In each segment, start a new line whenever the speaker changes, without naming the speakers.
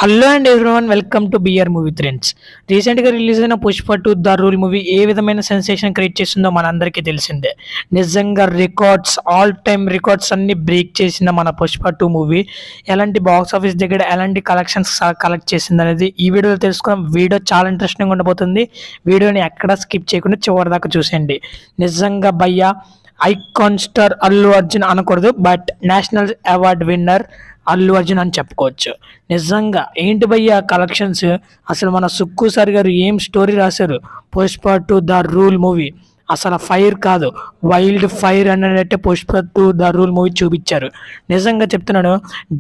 Hello and everyone, welcome to BR movie trends. రీసెంట్గా release అయిన Pushpa 2 the rule movie ఏ విధమైన సెన్సేషన్ క్రియేట్ చేసిందో మనందరికీ తెలిసిందే. నిజంగా రికార్డ్స్, ఆల్ టైమ్ రికార్డ్స్ అన్ని బ్రేక్ చేసిన మన పుష్ప 2 మూవీ ఎలాంటి బాక్స్ ఆఫీస్ దగ్గర ఎలాంటి కలెక్షన్స్ కలెక్ట్ చేసింది అనేది ఈ వీడియోలో తెలుసుకున్నాం. వీడియో చాలా ఇంట్రెస్టింగ్ ఉండబోతుంది. వీడియోని ఎక్కడ స్కిప్ చేయకుండా చివరి దాకా చూసేయండి. నిజంగా భయ్యా ఐకాన్ స్టార్ అల్లు అర్జున్ అనకూడదు, but national award winner Allu Arjun అని చెప్పుకోవచ్చు. నిజంగా ఏంటి భయ్య కలెక్షన్స్, అసలు మన సుక్కు సార్ గారు ఏం స్టోరీ రాశారు. పుష్ప 2 ద రూల్ మూవీ అసలు ఫైర్ కాదు, వైల్డ్ ఫైర్ అన్నట్టే పుష్ప 2 ద రూల్ మూవీ చూపించారు. నిజంగా చెప్తున్నాను,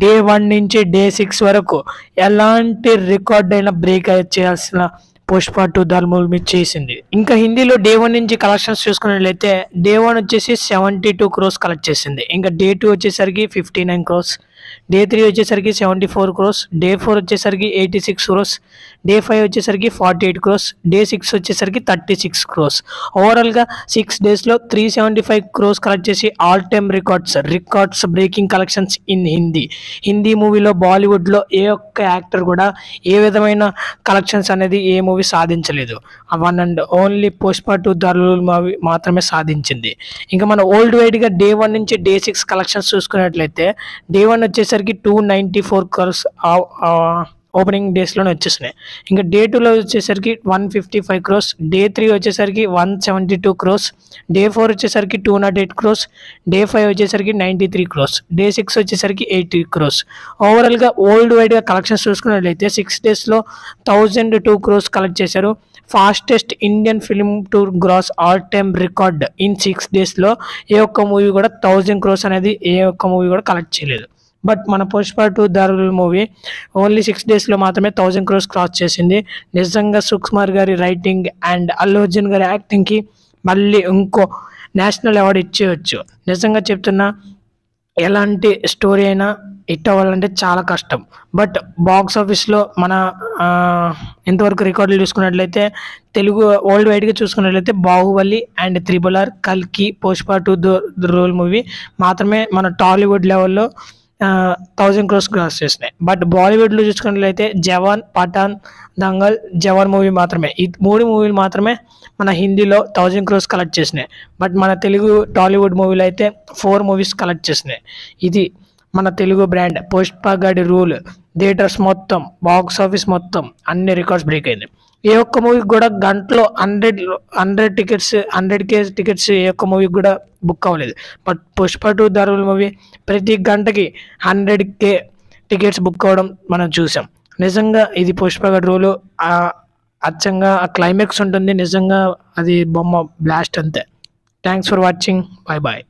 డే 1 నుంచి డే 6 వరకు ఎలాంటి రికార్డ్ అయినా బ్రేక్ చేయాల్సిన పుష్ప 2 ద రూల్ మూవీ చేసింది. ఇంకా హిందీలో డే 1 నుంచి కలెక్షన్స్ చూసుకున్నట్లయితే డే 1 వచ్చేసి 72 crores కలెక్ట్ చేసింది. ఇంకా డే 2 వచ్చేసరికి 59 crores, డే 3 వచ్చేసరికి 74 crores, డే 4 వచ్చేసరికి 86 crores, డే 5 వచ్చేసరికి 48 crores, డే 6 వచ్చేసరికి 36 crores. ఓవరాల్గా 6 డేస్లో 375 crores కలెక్ట్ చేసి all time records breaking collections in Hindi మూవీలో బాలీవుడ్లో ఏ ఒక్క యాక్టర్ కూడా ఏ విధమైన కలెక్షన్స్ అనేది ఏ మూవీ సాధించలేదు. One and only Pushpa 2 the rule movie మాత్రమే సాధించింది. ఇంకా మన ఓల్డ్ వైడ్గా డే 1 నుంచి డే 6 కలెక్షన్స్ చూసుకున్నట్లయితే డే 1 వచ్చేసరికి 294 crores ఓపెనింగ్ డేస్లోనే వచ్చేసినాయి. ఇంకా డే 2లో వచ్చేసరికి 155 crores, డే 3 వచ్చేసరికి 172 crores, డే 4 వచ్చేసరికి 208 crores, డే 5 వచ్చేసరికి 93 crores, డే 6 వచ్చేసరికి 80 crores. ఓవరాల్గా వరల్డ్ వైడ్గా కలెక్షన్స్ చూసుకున్నట్లయితే 6 డేస్లో 1002 crores కలెక్ట్ చేశారు. Fastest Indian film to gross all time record in 6 డేస్లో ఏ ఒక్క మూవీ కూడా 1000 crores అనేది ఏ ఒక్క మూవీ కూడా కలెక్ట్ చేయలేదు. బట్ మన Pushpa 2 the rule movie only 6 డేస్లో మాత్రమే 1000 crores క్రాస్ చేసింది. నిజంగా సుకుమార్ గారి రైటింగ్ అండ్ అల్లు అర్జున్ గారి యాక్టింగ్కి మళ్ళీ ఇంకో నేషనల్ అవార్డు ఇచ్చేయచ్చు. నిజంగా చెప్తున్నా, ఎలాంటి స్టోరీ అయినా హిట్ అవ్వాలంటే చాలా కష్టం. బట్ బాక్స్ ఆఫీస్లో మన ఇంతవరకు రికార్డులు చూసుకున్నట్లయితే తెలుగు వరల్డ్ వైడ్గా చూసుకున్నట్లయితే బాహుబలి అండ్ త్రిబుల్ ఆర్, కల్కి, పుష్ప 2 ద రూల్ మూవీ మాత్రమే మన టాలీవుడ్ లెవెల్లో 1000 crores క్రాస్ చేసినాయి. బట్ బాలీవుడ్లో చూసుకున్నట్లయితే జవాన్, పఠాన్, దంగల్, జవాన్ మూవీ మాత్రమే, ఈ 3 మూవీలు మాత్రమే మన హిందీలో 1000 crores కలెక్ట్ చేసినాయి. బట్ మన తెలుగు టాలీవుడ్ మూవీలో అయితే 4 మూవీస్ కలెక్ట్ చేసినాయి. ఇది మన తెలుగు బ్రాండ్ పుష్ప గడి రూల్. థియేటర్స్ మొత్తం, బాక్స్ ఆఫీస్ మొత్తం అన్ని రికార్డ్స్ బ్రేక్ అయింది. ఏ ఒక్క మూవీకి కూడా గంటలో 100 టికెట్స్, 100K టికెట్స్ ఏ ఒక్క మూవీకి కూడా బుక్ అవ్వలేదు. But Pushpa 2 the rule movie ప్రతి గంటకి 100K టికెట్స్ బుక్ అవ్వడం మనం చూసాం. నిజంగా ఇది పుష్ప గడి రూల్. అచ్చంగా ఆ క్లైమాక్స్ ఉంటుంది, నిజంగా అది బొమ్మ బ్లాస్ట్ అంతే. Thanks for watching, bye bye.